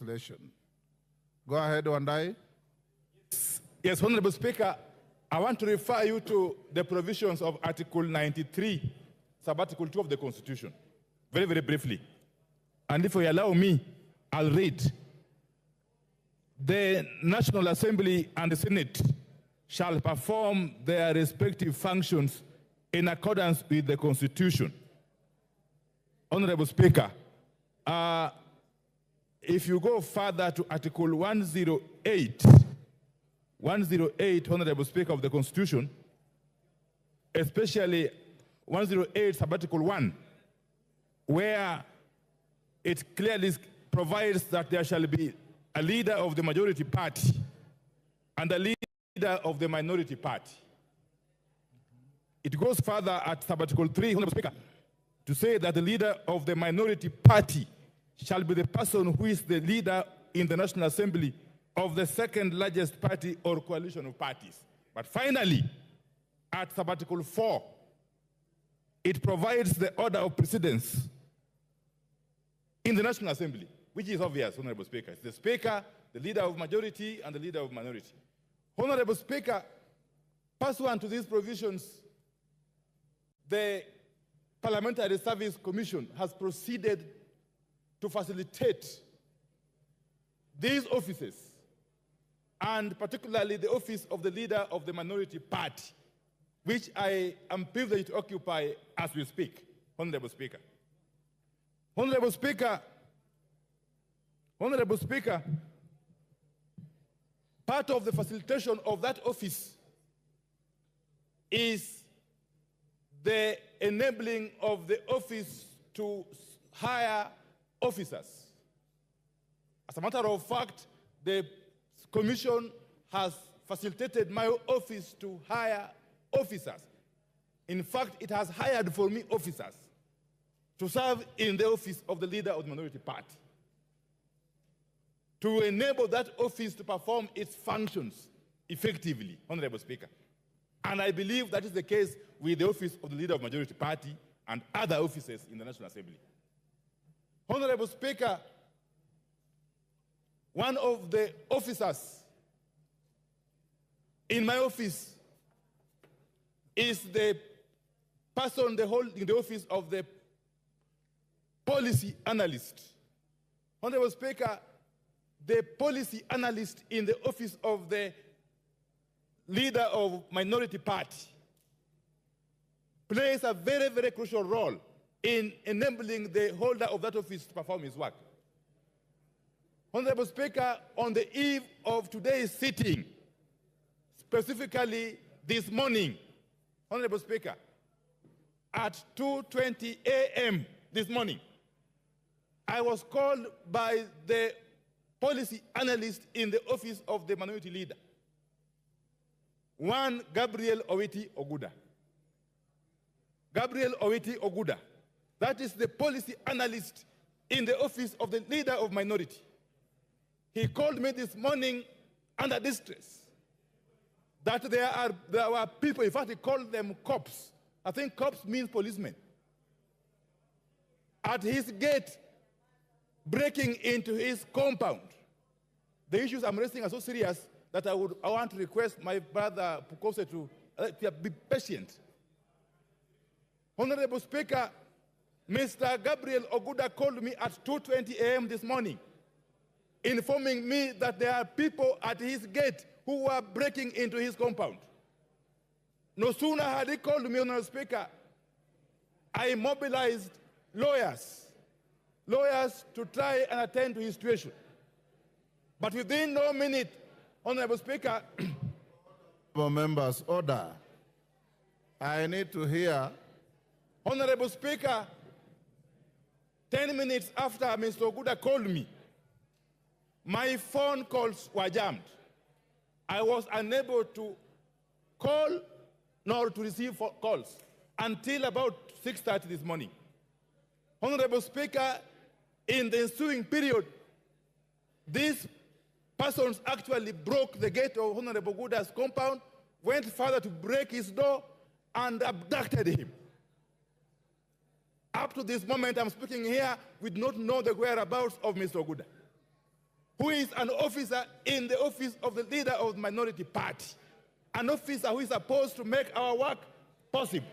legislation. Go ahead, Wandayi. Yes, Honorable Speaker, I want to refer you to the provisions of Article 93, Sub-Article 2 of the Constitution, very, very briefly. And if you allow me, I'll read. The National Assembly and the Senate shall perform their respective functions in accordance with the Constitution. Honorable Speaker, if you go further to Article 108, Honorable Speaker, of the Constitution, especially 108 Sub-Article 1, where it clearly provides that there shall be a leader of the majority party and a leader of the minority party. It goes further at Sub-Article 3, Honorable Speaker, to say that the leader of the minority party shall be the person who is the leader in the National Assembly of the second largest party or coalition of parties. But finally, at Sub-Article 4, it provides the order of precedence in the National Assembly, which is obvious, Honorable Speaker. It's the Speaker, the leader of majority, and the leader of minority. Honorable Speaker, pursuant to these provisions, the Parliamentary Service Commission has proceeded to facilitate these offices, and particularly the office of the leader of the minority party, which I am privileged to occupy as we speak, Honorable Speaker. Honorable Speaker, part of the facilitation of that office is the enabling of the office to hire officers. As a matter of fact, the Commission has facilitated my office to hire officers. In fact, it has hired for me officers to serve in the office of the leader of the minority party, to enable that office to perform its functions effectively, Honorable Speaker. And I believe that is the case with the office of the leader of the majority party and other offices in the National Assembly. Honorable Speaker, one of the officers in my office is the person holding the office of the policy analyst. Honorable Speaker, the policy analyst in the office of the leader of minority party plays a very, very crucial role in enabling the holder of that office to perform his work. Honorable Speaker, on the eve of today's sitting, specifically this morning, Honorable Speaker, at 2:20 a.m. this morning, I was called by the policy analyst in the office of the minority leader, one GABRIEL OGUDA. GABRIEL OGUDA. That is the policy analyst in the office of the leader of minority. He called me this morning under distress that there were people, in fact he called them cops. I think cops means policemen. At his gate, breaking into his compound. The issues I'm raising are so serious that I want to request my brother Pukose to be patient. Honorable Speaker, Mr. Gabriel Oguda called me at 2:20 a.m. this morning, informing me that there are people at his gate who were breaking into his compound. No sooner had he called me, Honorable Speaker, I mobilized lawyers to try and attend to his situation. But within no minute, Honorable Speaker, members, order. I need to hear. Honorable Speaker, 10 minutes after Mr. Oguda called me, my phone calls were jammed. I was unable to call nor to receive calls until about 6:30 this morning. Honorable Speaker, in the ensuing period, these persons actually broke the gate of Honorable Oguda's compound, went further to break his door, and abducted him. Up to this moment, I'm speaking here, we do not know the whereabouts of Mr. Oguda. who is an officer in the office of the leader of the minority party, an officer who is supposed to make our work possible,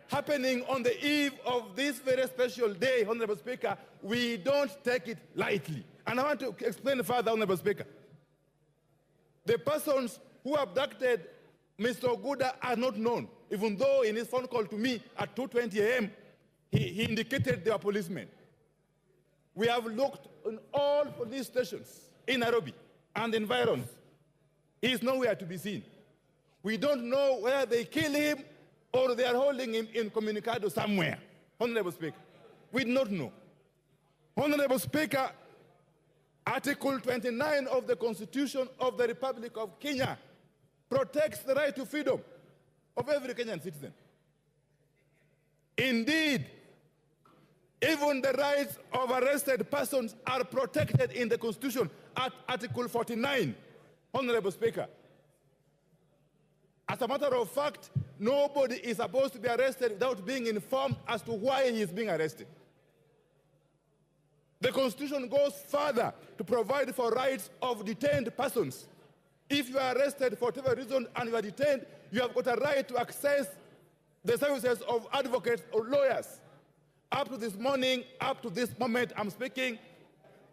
happening on the eve of this very special day, Honorable Speaker, we don't take it lightly. And I want to explain further, Honorable Speaker. The persons who abducted Mr. OGUDA are not known, even though in his phone call to me at 2:20 a.m., he indicated they were policemen. We have looked in all police stations in Nairobi and environs. He is nowhere to be seen. We don't know whether they kill him or they are holding him in Communicado somewhere. Honorable Speaker, we do not know. Honorable Speaker, Article 29 of the Constitution of the Republic of Kenya protects the right to freedom of every Kenyan citizen. Indeed, even the rights of arrested persons are protected in the Constitution at Article 49, Honorable Speaker. As a matter of fact, nobody is supposed to be arrested without being informed as to why he is being arrested. The Constitution goes further to provide for rights of detained persons. If you are arrested for whatever reason and you are detained, you have got a right to access the services of advocates or lawyers. Up to this morning, up to this moment I'm speaking,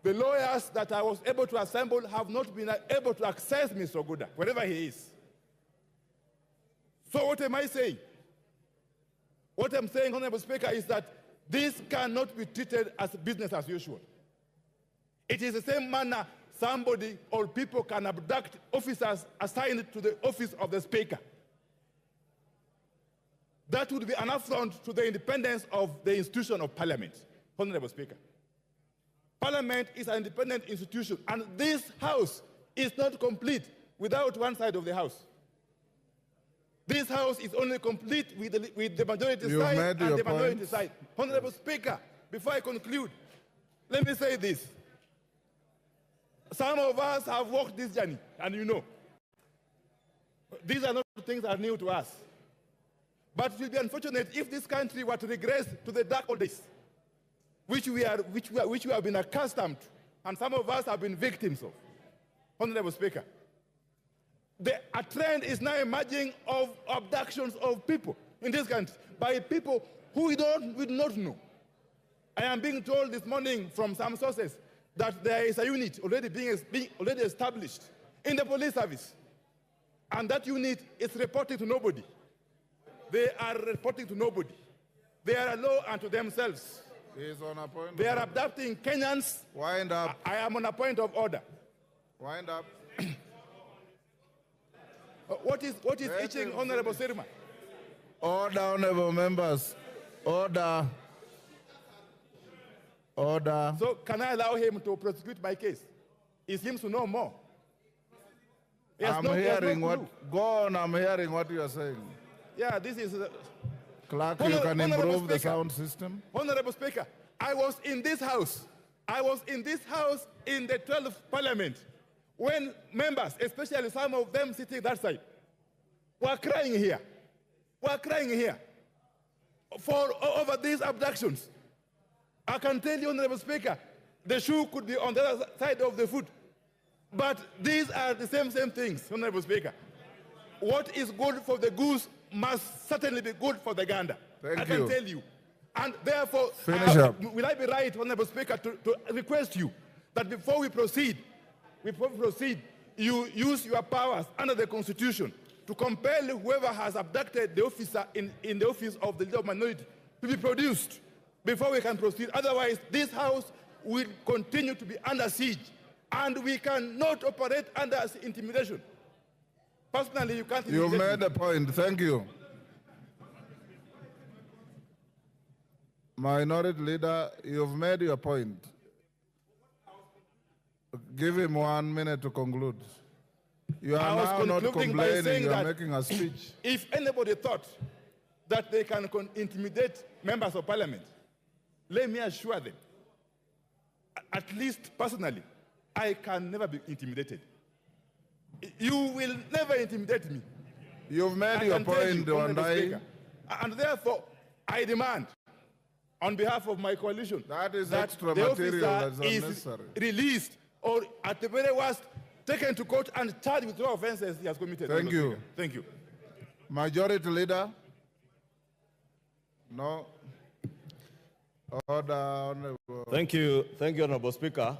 the lawyers that I was able to assemble have not been able to access Mr. OGUDA, wherever he is. So what am I saying? What I'm saying, Honorable Speaker, is that this cannot be treated as business as usual. It is the same manner somebody or people can abduct officers assigned to the office of the Speaker. That would be an affront to the independence of the institution of Parliament, Honorable Speaker. Parliament is an independent institution, and this House is not complete without one side of the House. This House is only complete with the majority side and the minority side. Honorable Speaker, before I conclude, let me say this. Some of us have walked this journey, and you know. These are not things that are new to us. But it will be unfortunate if this country were to regress to the dark old days, which we have been accustomed to, and some of us have been victims of. Honorable Speaker, a trend is now emerging of abductions of people in this country by people who we do not know. I am being told this morning from some sources that there is a unit already already established in the police service, and that unit is reporting to nobody. They are reporting to nobody. They are a law unto themselves. He is on a point. They are abducting Kenyans. Wind up. I am on a point of order. Wind up. What is itching, Honorable Serima? Order, honorable members. Order. Order. So can I allow him to prosecute my case? He seems to know more. I'm hearing what. Go on, I'm hearing what you are saying. Yeah, this is... Clerk, you can improve the sound system. Honorable Speaker, I was in this House. I was in this House in the 12th Parliament when members, especially some of them sitting that side, were crying here. Were crying here over these abductions. I can tell you, Honorable Speaker, the shoe could be on the other side of the foot. But these are the same things, Honorable Speaker. What is good for the goose must certainly be good for the gander. I can tell you. And therefore, will I be right, Honorable Speaker, to request you that before we proceed, you use your powers under the Constitution to compel whoever has abducted the officer in the office of the leader of minority to be produced before we can proceed. Otherwise, this House will continue to be under siege, and we cannot operate under intimidation. Personally, you can't. You've made a point. Thank you. Minority Leader, you've made your point. Give him 1 minute to conclude. You are now not complaining, you are making a speech. If anybody thought that they can intimidate members of Parliament, let me assure them, at least personally, I can never be intimidated. You will never intimidate me. You've made your point, Wandayi. And therefore, I demand on behalf of my coalition That is that extra the material officer that's is unnecessary. released, or at the very worst, taken to court and charged with all offenses he has committed. Thank you. Thank you. Majority Leader? No. Order, Honorable. Thank you, Honorable Speaker.